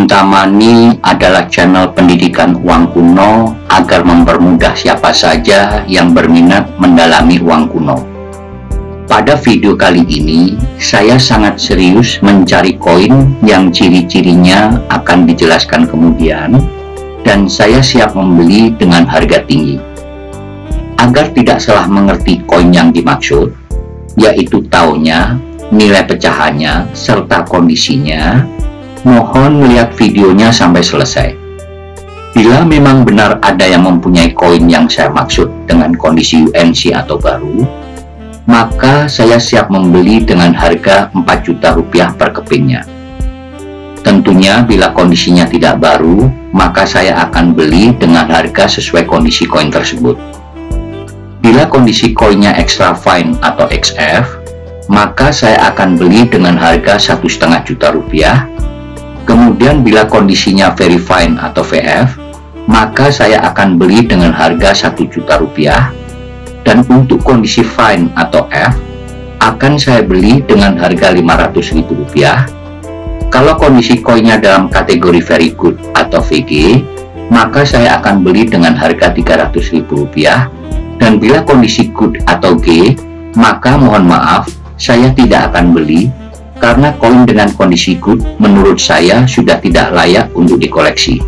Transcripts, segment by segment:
Untamani adalah channel pendidikan uang kuno agar mempermudah siapa saja yang berminat mendalami uang kuno. Pada video kali ini, saya sangat serius mencari koin yang ciri-cirinya akan dijelaskan kemudian, dan saya siap membeli dengan harga tinggi. Agar tidak salah mengerti koin yang dimaksud, yaitu tahunnya, nilai pecahannya, serta kondisinya, mohon melihat videonya sampai selesai. Bila memang benar ada yang mempunyai koin yang saya maksud dengan kondisi UNC atau baru, maka saya siap membeli dengan harga 4 juta rupiah per kepingnya. Tentunya bila kondisinya tidak baru, maka saya akan beli dengan harga sesuai kondisi koin tersebut. Bila kondisi koinnya extra fine atau XF, maka saya akan beli dengan harga 1,5 juta rupiah. Kemudian bila kondisinya very fine atau VF, maka saya akan beli dengan harga 1 juta rupiah. Dan untuk kondisi fine atau F, akan saya beli dengan harga 500.000 rupiah. Kalau kondisi koinnya dalam kategori very good atau VG, maka saya akan beli dengan harga 300.000 rupiah. Dan bila kondisi good atau G, maka mohon maaf, saya tidak akan beli, karena koin dengan kondisi good menurut saya sudah tidak layak untuk dikoleksi.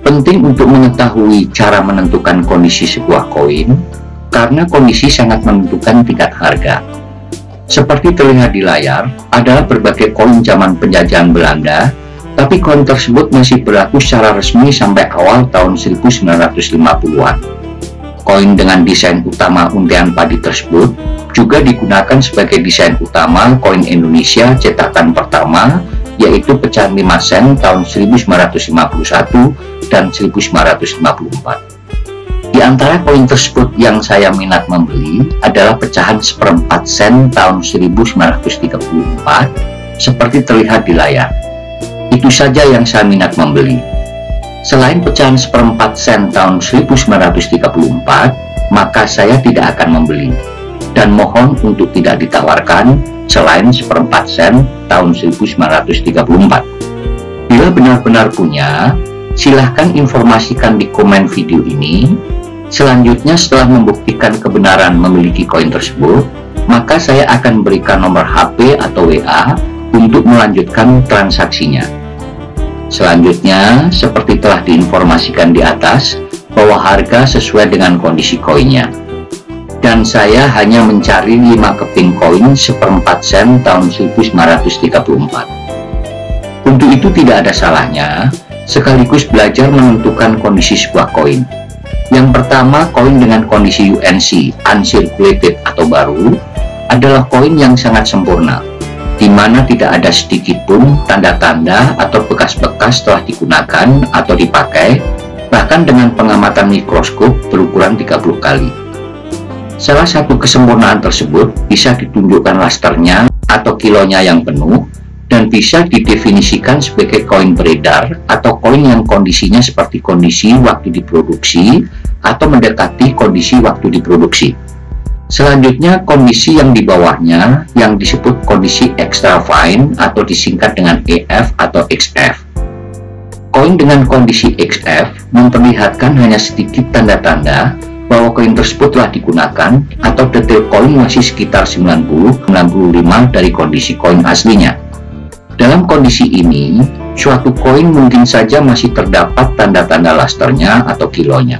Penting untuk mengetahui cara menentukan kondisi sebuah koin, karena kondisi sangat menentukan tingkat harga. Seperti terlihat di layar, adalah berbagai koin zaman penjajahan Belanda, tapi koin tersebut masih berlaku secara resmi sampai awal tahun 1950-an. Koin dengan desain utama untian padi tersebut juga digunakan sebagai desain utama koin Indonesia cetakan pertama, yaitu pecahan 5 sen tahun 1951 dan 1954. Di antara koin tersebut yang saya minat membeli adalah pecahan 1/4 sen tahun 1934, seperti terlihat di layar. Itu saja yang saya minat membeli. Selain pecahan 1/4 sen tahun 1934, maka saya tidak akan membeli, dan mohon untuk tidak ditawarkan selain 1/4 sen tahun 1934. Bila benar-benar punya, silahkan informasikan di komen video ini. Selanjutnya, setelah membuktikan kebenaran memiliki koin tersebut, maka saya akan berikan nomor HP atau WA untuk melanjutkan transaksinya. Selanjutnya, seperti telah diinformasikan di atas, bahwa harga sesuai dengan kondisi koinnya. Dan saya hanya mencari 5 keping koin 1/4 sen tahun 1934. Untuk itu tidak ada salahnya, sekaligus belajar menentukan kondisi sebuah koin. Yang pertama, koin dengan kondisi UNC, uncirculated atau baru, adalah koin yang sangat sempurna, di mana tidak ada sedikit pun tanda-tanda atau bekas-bekas telah digunakan atau dipakai, bahkan dengan pengamatan mikroskop berukuran 30 kali. Salah satu kesempurnaan tersebut bisa ditunjukkan lasternya atau kilonya yang penuh, dan bisa didefinisikan sebagai koin beredar atau koin yang kondisinya seperti kondisi waktu diproduksi atau mendekati kondisi waktu diproduksi. Selanjutnya, kondisi yang di bawahnya yang disebut kondisi extra fine atau disingkat dengan EF atau XF. Koin dengan kondisi XF memperlihatkan hanya sedikit tanda-tanda bahwa koin tersebut telah digunakan atau detail koin masih sekitar 90-95 dari kondisi koin aslinya. Dalam kondisi ini, suatu koin mungkin saja masih terdapat tanda-tanda lasternya atau kilonya.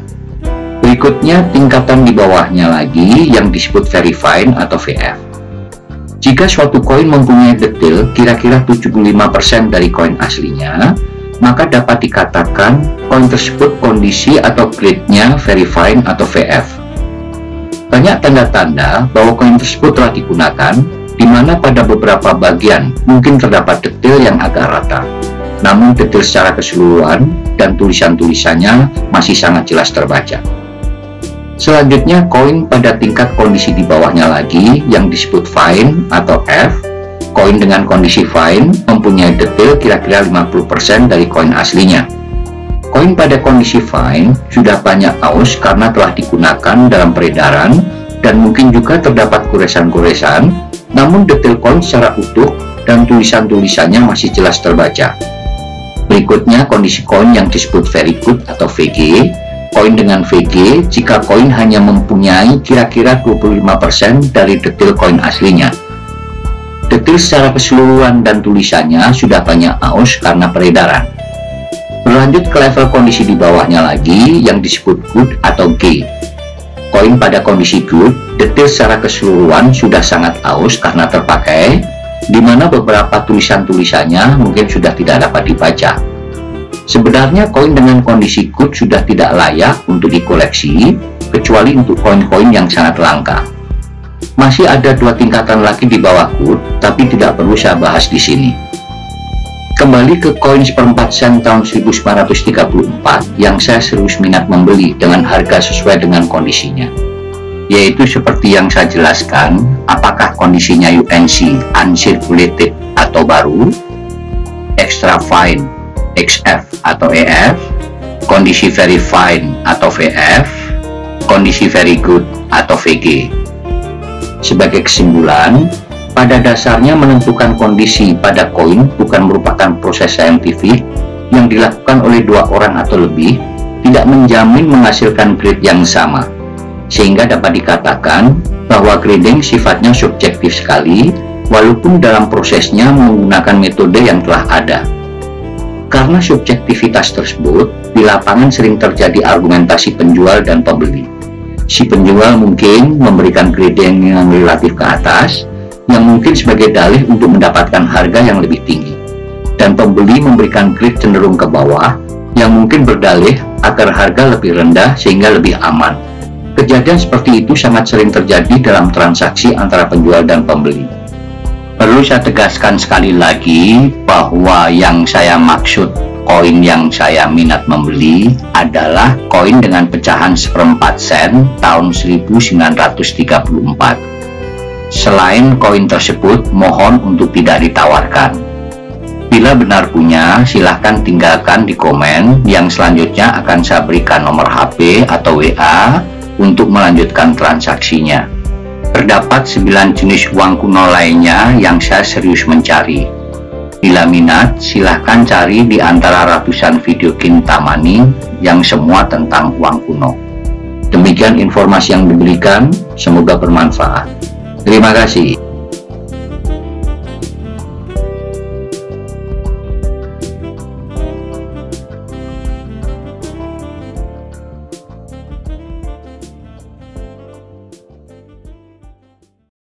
Berikutnya, tingkatan di bawahnya lagi yang disebut very fine atau VF. Jika suatu koin mempunyai detail kira-kira 75% dari koin aslinya, maka dapat dikatakan koin tersebut kondisi atau grade-nya very fine atau VF. Banyak tanda-tanda bahwa koin tersebut telah digunakan, di mana pada beberapa bagian mungkin terdapat detail yang agak rata. Namun detail secara keseluruhan dan tulisan-tulisannya masih sangat jelas terbaca. Selanjutnya, koin pada tingkat kondisi di bawahnya lagi yang disebut fine atau F. Koin dengan kondisi fine mempunyai detail kira-kira 50% dari koin aslinya. Koin pada kondisi fine sudah banyak aus karena telah digunakan dalam peredaran, dan mungkin juga terdapat goresan-goresan, namun detail koin secara utuh dan tulisan-tulisannya masih jelas terbaca. Berikutnya kondisi koin yang disebut very good atau VG. Koin dengan VG jika koin hanya mempunyai kira-kira 25% dari detail koin aslinya. Detail secara keseluruhan dan tulisannya sudah banyak aus karena peredaran. Berlanjut ke level kondisi di bawahnya lagi yang disebut good atau G. Koin pada kondisi good, detail secara keseluruhan sudah sangat aus karena terpakai, di mana beberapa tulisan-tulisannya mungkin sudah tidak dapat dibaca. Sebenarnya koin dengan kondisi good sudah tidak layak untuk dikoleksi, kecuali untuk koin-koin yang sangat langka. Masih ada dua tingkatan lagi di bawah good, tapi tidak perlu saya bahas di sini. Kembali ke koin seperempat sen tahun 1934 yang saya serius minat membeli dengan harga sesuai dengan kondisinya. Yaitu seperti yang saya jelaskan, apakah kondisinya UNC, uncirculated atau baru, extra fine, XF atau EF, kondisi very fine atau VF, kondisi very good atau VG. Sebagai kesimpulan, pada dasarnya menentukan kondisi pada koin bukan merupakan proses saintifik yang dilakukan oleh dua orang atau lebih, tidak menjamin menghasilkan grade yang sama, sehingga dapat dikatakan bahwa grading sifatnya subjektif sekali, walaupun dalam prosesnya menggunakan metode yang telah ada. Karena subjektivitas tersebut, di lapangan sering terjadi argumentasi penjual dan pembeli. Si penjual mungkin memberikan grading yang relatif ke atas, yang mungkin sebagai dalih untuk mendapatkan harga yang lebih tinggi. Dan pembeli memberikan grade cenderung ke bawah, yang mungkin berdalih agar harga lebih rendah sehingga lebih aman. Kejadian seperti itu sangat sering terjadi dalam transaksi antara penjual dan pembeli. Perlu saya tegaskan sekali lagi bahwa yang saya maksud koin yang saya minat membeli adalah koin dengan pecahan seperempat sen tahun 1934. Selain koin tersebut, mohon untuk tidak ditawarkan. Bila benar punya, silahkan tinggalkan di komen, yang selanjutnya akan saya berikan nomor HP atau WA untuk melanjutkan transaksinya. Terdapat 9 jenis uang kuno lainnya yang saya serius mencari. Bila minat, silahkan cari di antara ratusan video Kintamani yang semua tentang uang kuno. Demikian informasi yang diberikan, semoga bermanfaat. Terima kasih.